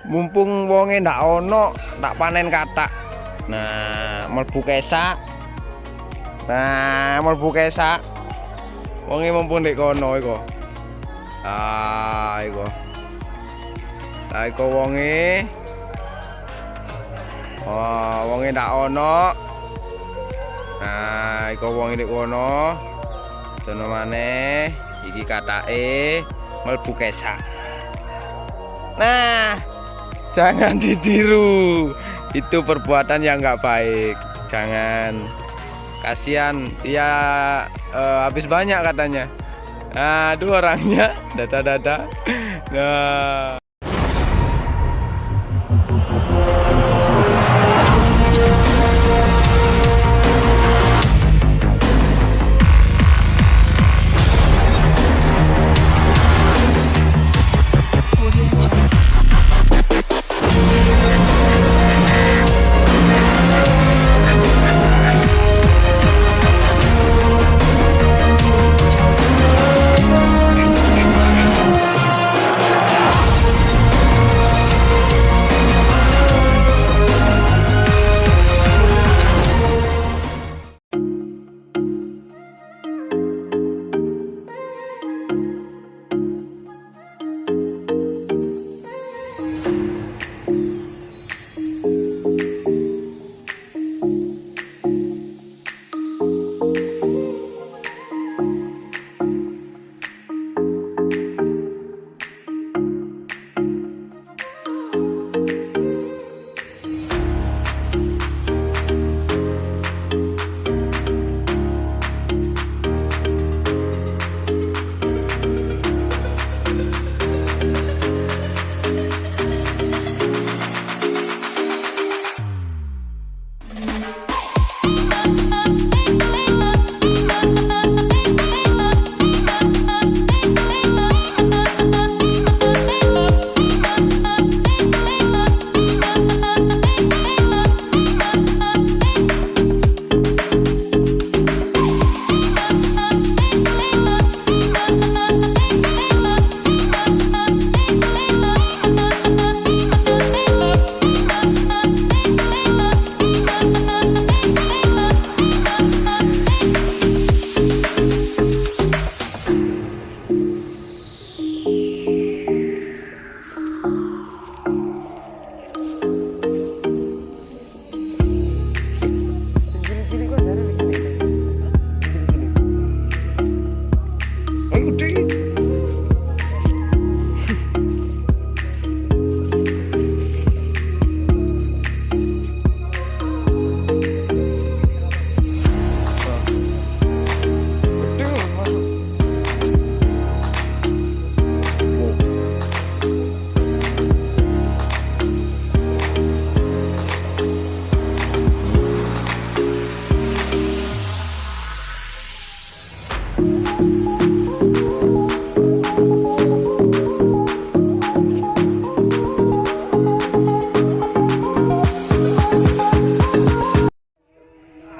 Mumpung wonge ndak ono, tak panen katak. Nah, mlebu kesak. Nah, mlebu kesak. Wonge mumpung ndek kono iku. Ah, iku. Lah iku wonge. Oh, wonge ndak ono. Nah, iku wonge ndek kono. Dono maneh, iki katake mlebu kesak. Nah, jangan ditiru. Itu perbuatan yang nggak baik. Jangan. Kasihan dia habis banyak katanya. Nah, dua orangnya dada-dada. Nah.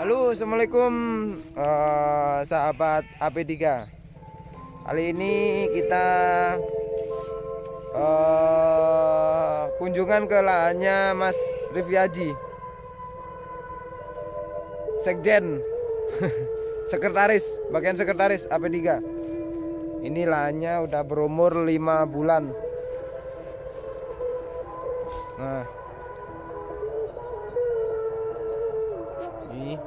Halo, assalamualaikum sahabat AP3. Kali ini kita kunjungan ke lahannya Mas Rifyaji, Sekjen, sekretaris, bagian sekretaris AP3. Ini lahannya udah berumur 5 bulan. Nah, ini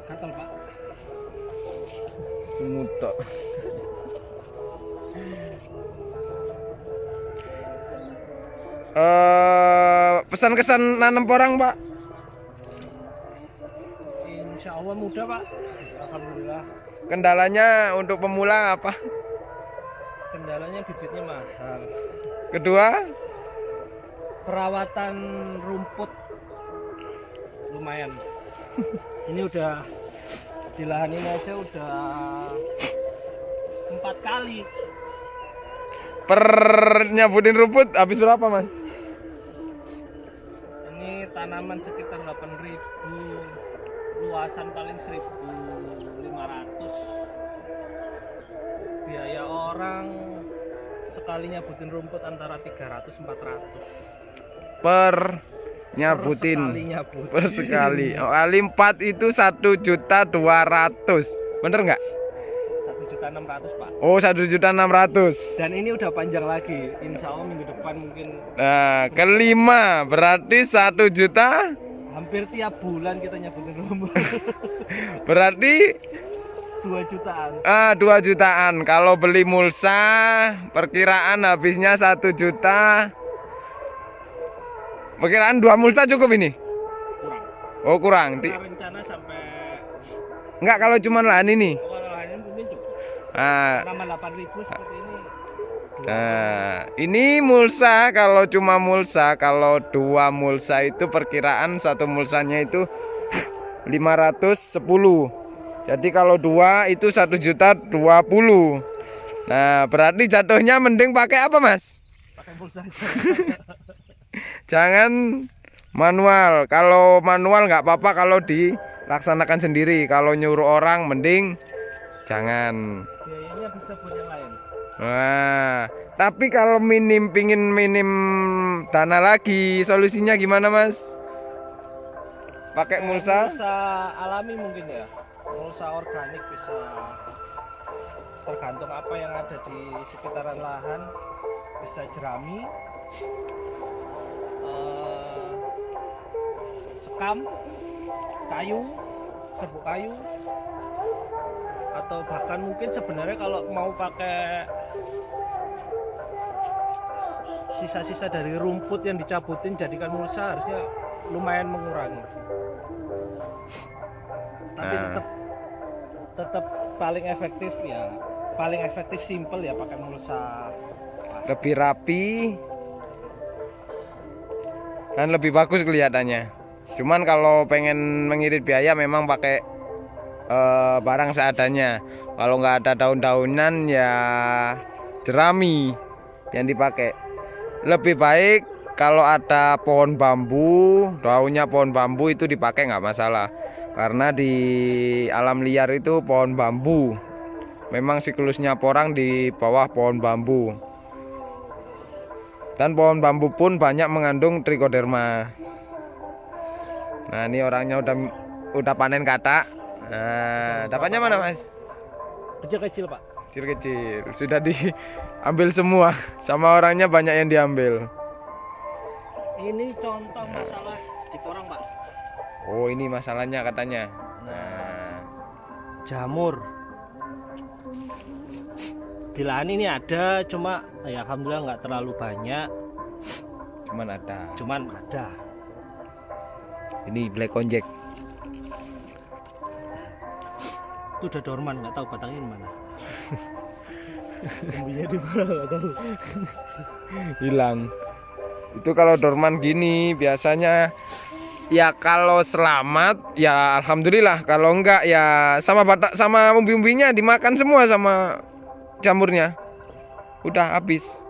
gatal Pak. semut tok. Pesan kesan nanam porang, Pak. Insya Allah mudah Pak. Alhamdulillah. Kendalanya untuk pemula apa? Kendalanya bibitnya mahal. Kedua, Perawatan rumput lumayan. Ini udah di lahan ini aja udah 4 kali. per nyabutin rumput habis berapa, Mas? tanaman sekitar 8.000, luasan paling 1.500. Biaya orang sekali nyabutin rumput antara 300-400 per nyabutin per sekali. Oh, kali 4 itu 1.200.000. Bener nggak? 1.600.000 Pak. Oh, 1.600.000. Dan ini udah panjang lagi. Insya Allah minggu depan mungkin. Nah, kelima berarti 1 juta. Hampir tiap bulan kita nyabutin rumput. Berarti 2 jutaan. 2 jutaan. Kalau beli mulsa perkiraan habisnya 1 juta. Perkiraan 2 mulsa cukup ini? Kurang. Oh, kurang. Kita rencana sampai. Enggak, kalau cuma lahan ini. Kalau lahannya mungkin cukup. Nah, Tanaman 8.000 seperti ini. Ini mulsa. Kalau cuma mulsa, kalau 2 mulsa itu perkiraan satu mulsanya itu 510. Jadi kalau 2 itu 1.020.000. Nah, berarti jatuhnya mending pakai apa, Mas? Pakai mulsa aja. Jangan manual. Kalau manual nggak apa-apa kalau dilaksanakan sendiri. Kalau nyuruh orang mending jangan. Biayanya bisa buat yang lain. Nah, tapi kalau pingin minim dana lagi, solusinya gimana, Mas? Pakai mulsa? Mulsa alami mungkin ya. Mulsa organik bisa, tergantung apa yang ada di sekitaran lahan. Bisa jerami, sekam, kayu, serbuk kayu, atau bahkan mungkin sebenarnya kalau mau pakai sisa-sisa dari rumput yang dicabutin jadikan mulsa harusnya lumayan mengurangi. Tapi tetap paling efektif ya, paling efektif simple ya pakai mulsa. Lebih rapi dan lebih bagus kelihatannya. Cuman kalau pengen mengirit biaya memang pakai barang seadanya. Kalau nggak ada daun-daunan ya jerami yang dipakai. Lebih baik kalau ada pohon bambu, daunnya pohon bambu itu dipakai nggak masalah. Karena di alam liar itu pohon bambu memang siklusnya porang di bawah pohon bambu. Dan pohon bambu pun banyak mengandung trichoderma. Nah, ini orangnya udah panen katak. Nah, dapatnya mana, Mas? Kecil-kecil, Pak. Kecil-kecil. Sudah diambil semua. Sama orangnya banyak yang diambil. Ini contoh masalah di porang, Pak. Oh, ini masalahnya katanya. Nah, Jamur. Di lahan ini ada, cuma ya alhamdulillah nggak terlalu banyak. cuman ada. ada. Ini black konjek. Itu udah dorman, nggak tahu batangnya di mana. Tumbuhnya di mana nggak tahu. Hilang. Itu kalau dorman gini biasanya ya kalau selamat ya alhamdulillah, kalau enggak ya sama umbi-umbinya dimakan semua sama jamurnya. Udah habis.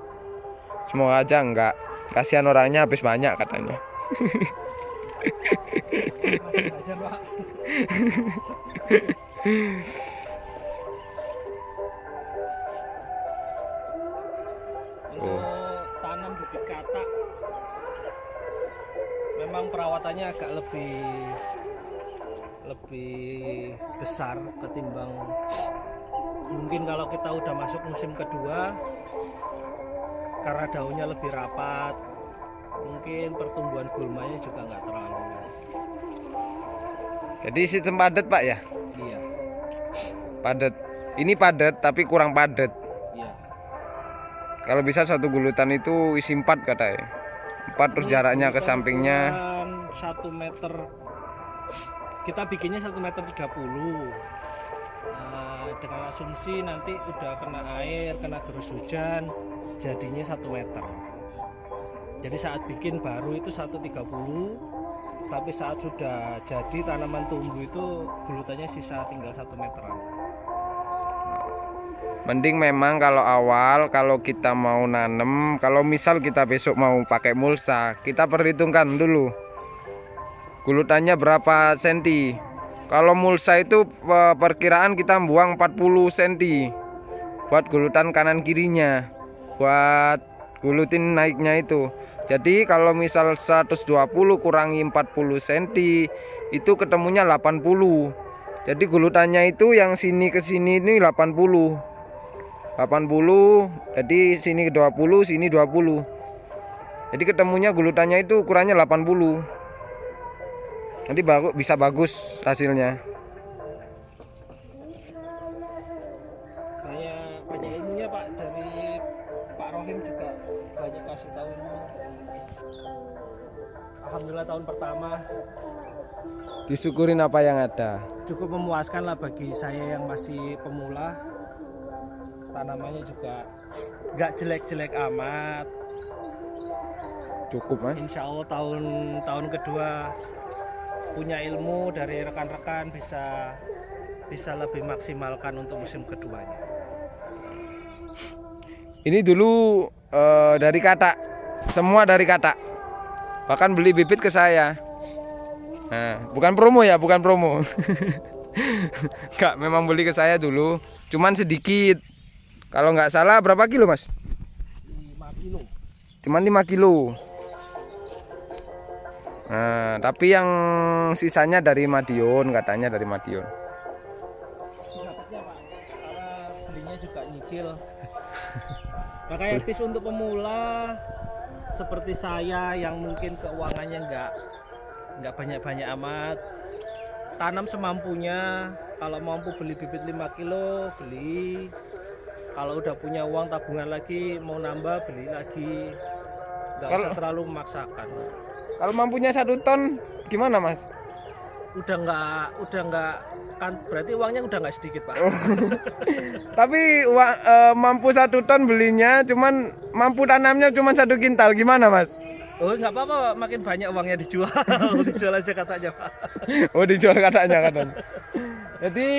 Semoga aja enggak. Kasihan orangnya habis banyak katanya. Aja, Pak. Untuk tanam bibit katak memang perawatannya agak lebih besar ketimbang mungkin kalau kita udah masuk musim kedua, karena daunnya lebih rapat, mungkin pertumbuhan gulmanya juga nggak terlalu. Jadi sistem padat, Pak ya? Iya. Padat. Ini padat tapi kurang padat. Iya. Kalau bisa satu gulutan itu isi 4 katanya. 4 terus jaraknya ke sampingnya 1 meter. Kita bikinnya 1,30 meter. Dengan asumsi nanti udah kena air, kena gerus hujan, jadinya 1 meter. Jadi saat bikin baru itu 1,30, tapi saat sudah jadi tanaman tumbuh itu gulutannya sisa tinggal 1 meteran. Mending memang kalau awal, kalau kita mau nanem, kalau misal kita besok mau pakai mulsa, kita perhitungkan dulu gulutannya berapa senti. Kalau mulsa itu perkiraan kita buang 40 senti buat gulutan kanan kirinya, buat gulutin naiknya itu. Jadi kalau misal 120 kurangi 40 cm itu ketemunya 80. Jadi gulutannya itu yang sini ke sini ini 80. Jadi sini 20, sini 20. Jadi ketemunya gulutannya itu ukurannya 80. Nanti bisa bagus hasilnya. Banyak ilmunya Pak, dari Pak Rohim juga banyak kasih tahu ilmu. Alhamdulillah tahun pertama Disyukurin apa yang ada. cukup memuaskan lah bagi saya yang masih pemula. Tanamannya juga nggak jelek-jelek amat. Cukup, Mas. Insya Allah tahun kedua punya ilmu dari rekan-rekan bisa lebih maksimalkan untuk musim keduanya. Ini dulu dari Katak. Semua dari Katak. Bahkan beli bibit ke saya. Nah, bukan promo ya, bukan promo. Enggak, memang beli ke saya dulu, cuman sedikit. Kalau nggak salah berapa kilo, Mas? 5 kilo. Cuman 5 kilo. Nah, tapi yang sisanya dari Madiun, katanya dari Madiun. Dapatnya Pak, karena belinya juga nyicil. Makanya tips untuk pemula seperti saya yang mungkin keuangannya nggak banyak-banyak amat, tanam semampunya. Kalau mampu beli bibit 5 kilo beli, kalau udah punya uang tabungan lagi mau nambah beli lagi, nggak usah terlalu memaksakan. Kalau mampunya 1 ton gimana, Mas? Udah nggak kan berarti uangnya udah nggak sedikit Pak. Tapi mampu 1 ton belinya, cuman mampu tanamnya cuma 1 kintal, gimana, Mas? Oh nggak apa-apa Pak, makin banyak uangnya dijual. Dijual aja katanya Pak. Oh, dijual katanya. Jadi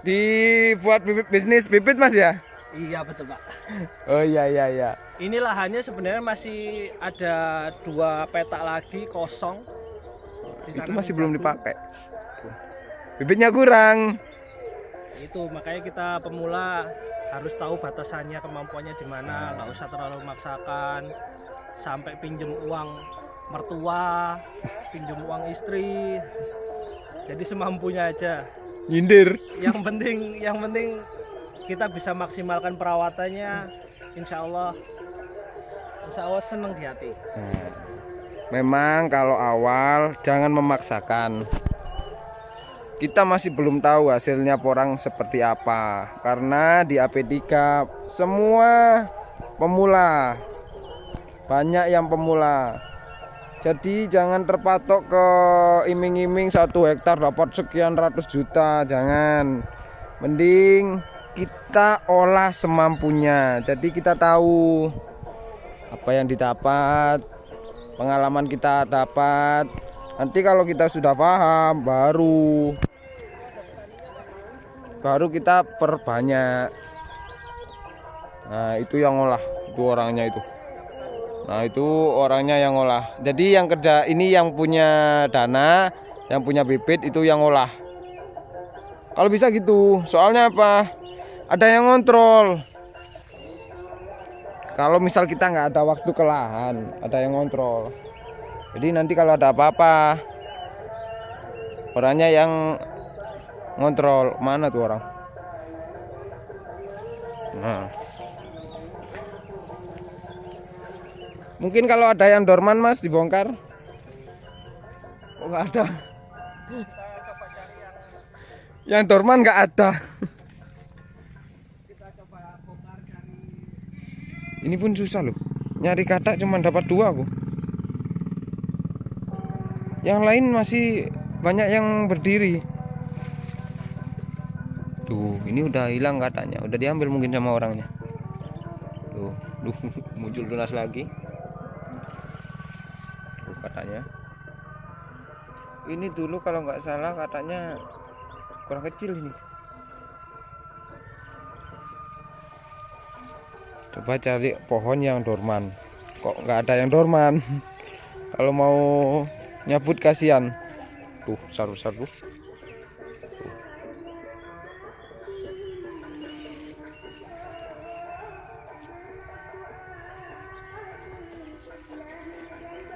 dibuat bisnis bibit, Mas ya? Iya betul Pak. Oh iya. Ini lahannya sebenarnya masih ada 2 petak lagi kosong. Itu masih belum dipakai. Bibitnya kurang. Itu makanya kita pemula harus tahu batasannya, kemampuannya di mana, nggak usah terlalu memaksakan sampai pinjem uang mertua, pinjem uang istri. Jadi semampunya aja. Nyindir. Yang penting kita bisa maksimalkan perawatannya. Insya Allah senang di hati. Memang kalau awal jangan memaksakan. Kita masih belum tahu hasilnya porang seperti apa, karena di AP3 semua pemula, banyak yang pemula. Jadi jangan terpatok ke iming-iming 1 hektar dapat sekian ratus juta, jangan. Mending kita olah semampunya. Jadi kita tahu apa yang didapat, pengalaman kita dapat. Nanti kalau kita sudah paham baru kita perbanyak. Nah, itu yang olah, itu orangnya itu. Nah, itu orangnya yang olah. Jadi yang kerja ini yang punya dana, yang punya bibit itu yang olah. Kalau bisa gitu, soalnya apa? Ada yang ngontrol. Kalau misal kita nggak ada waktu ke lahan, ada yang ngontrol. Jadi nanti kalau ada apa-apa, orangnya yang ngontrol. Mana tuh orang? Nah, mungkin kalau ada yang dorman, Mas, dibongkar. Oh, nggak ada. Yang dorman nggak ada. Ini pun susah loh. Nyari katak cuma dapat 2 aku. Yang lain masih banyak yang berdiri. Tuh, ini udah hilang katanya. Udah diambil mungkin sama orangnya. Tuh, muncul tunas lagi. Tuh, katanya. Ini dulu kalau nggak salah katanya kurang kecil ini. Coba cari pohon yang dorman. Kok nggak ada yang dorman? Kalau mau nyabut kasihan. Tuh saru-saru.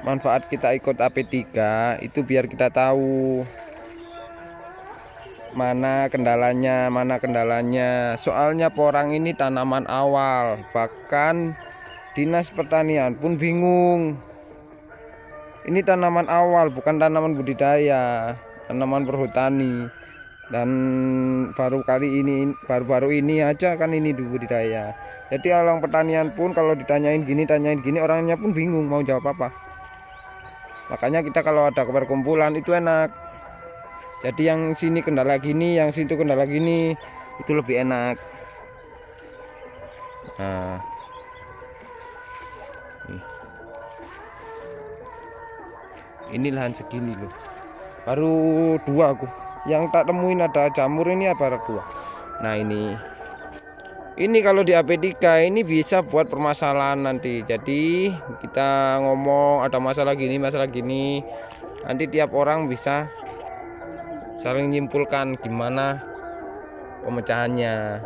Manfaat kita ikut AP3 itu biar kita tahu mana kendalanya. Soalnya porang ini tanaman awal, bahkan Dinas Pertanian pun bingung. Ini tanaman awal, bukan tanaman budidaya, tanaman perhutani. Dan baru-baru ini aja kan ini budidaya. Jadi orang pertanian pun kalau tanyain gini, orangnya pun bingung mau jawab apa. Makanya kita kalau ada perkumpulan itu enak. Jadi yang sini kendala gini, yang situ kendala gini, itu lebih enak. Nah, ini lahan segini loh. Baru 2 aku. Yang tak temuin ada jamur ini baru 2. Nah ini kalau di AP3 ini bisa buat permasalahan nanti. Jadi kita ngomong ada masalah gini, nanti tiap orang bisa saling menyimpulkan gimana pemecahannya.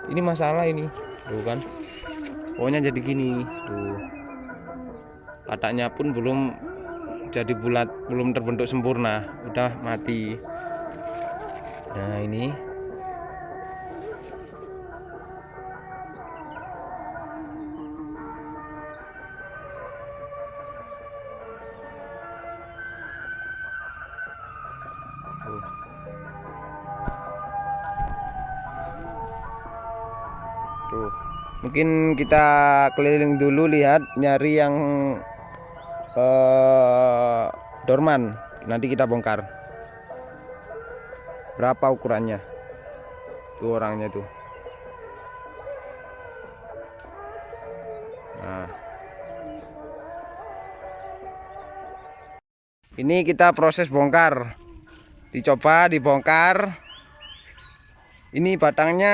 Ini masalah ini, tuh kan. Pokoknya jadi gini, tuh. Kataknya pun belum jadi bulat, belum terbentuk sempurna, udah mati. Nah ini. Tuh, mungkin kita keliling dulu lihat nyari yang dorman. Nanti kita bongkar. Berapa ukurannya? Tuh orangnya tuh. Nah, ini kita proses bongkar. Dicoba dibongkar. Ini batangnya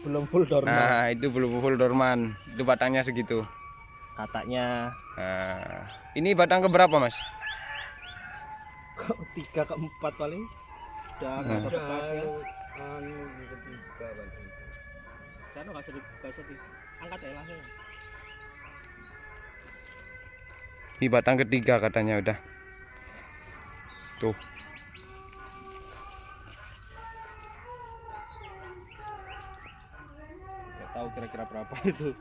belum full dorman. Nah, itu belum full dorman. Itu batangnya segitu. Katanya. Nah, ini batang keberapa, Mas? 3 ke 4 paling. Udah agak bekas ya. Ketiga Bang. Saya enggak sedih. Angkat ya langsung. Ini batang ketiga katanya udah. Tuh. Tahu kira-kira berapa itu,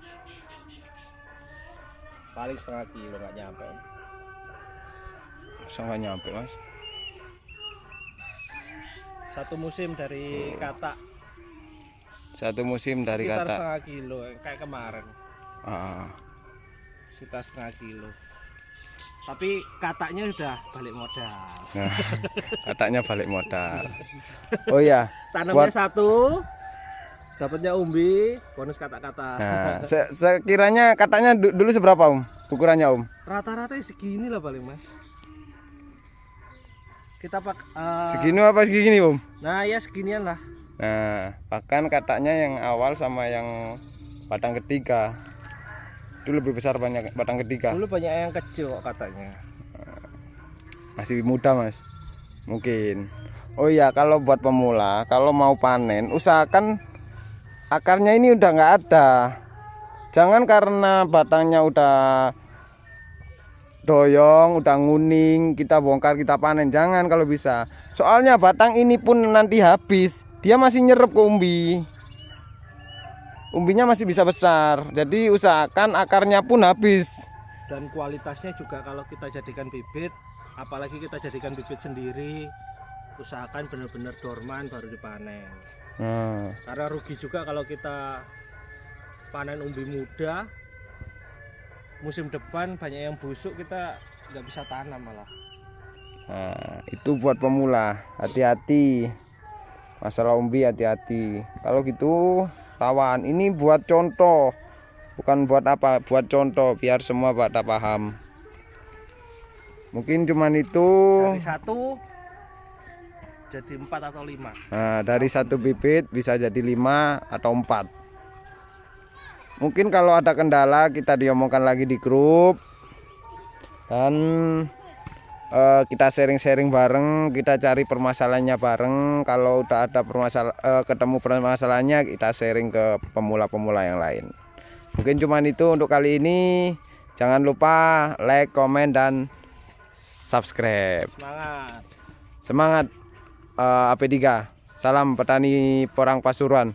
paling setengah kilo nggak nyampe. Nggak nyampe, Mas. Satu musim dari katak. Satu musim dari sekitar katak. Setengah kilo kayak kemarin. Sekitar setengah kilo. Tapi kataknya udah balik modal. Nah, kataknya balik modal. Oh iya. Tanamnya satu. Dapatnya umbi, bonus kata-kata. Nah, sekiranya katanya dulu seberapa ukurannya Rata-rata segini lah paling Mas. Kita segini apa segini Nah ya seginian lah. Nah bahkan katanya yang awal sama yang batang ketiga itu lebih besar banyak batang ketiga. Dulu banyak yang kecil kok katanya. Masih muda Mas mungkin. Oh iya kalau buat pemula kalau mau panen usahakan akarnya ini udah nggak ada. Jangan karena batangnya udah doyong, udah nguning, kita bongkar, kita panen. Jangan kalau bisa. Soalnya batang ini pun nanti habis, dia masih nyerap ke umbi. Umbinya masih bisa besar. Jadi usahakan akarnya pun habis. Dan kualitasnya juga kalau kita jadikan bibit, apalagi kita jadikan bibit sendiri, usahakan benar-benar dorman baru dipanen. Karena rugi juga kalau kita panen umbi muda, musim depan banyak yang busuk, kita nggak bisa tanam malah. Nah, itu buat pemula, hati-hati masalah umbi, hati-hati. Kalau gitu rawan. Ini buat contoh, bukan buat apa, buat contoh biar semua pada paham. Mungkin cuman itu dari satu jadi 4 atau 5. Nah, dari satu bibit bisa jadi 5 atau 4. Mungkin kalau ada kendala kita diomongkan lagi di grup. Dan kita sharing-sharing bareng, kita cari permasalahannya bareng. Kalau udah ada ketemu permasalahannya, kita sharing ke pemula-pemula yang lain. Mungkin cuman itu untuk kali ini. Jangan lupa like, komen, dan subscribe. Semangat. Semangat AP3. Salam petani Porang Pasuruan.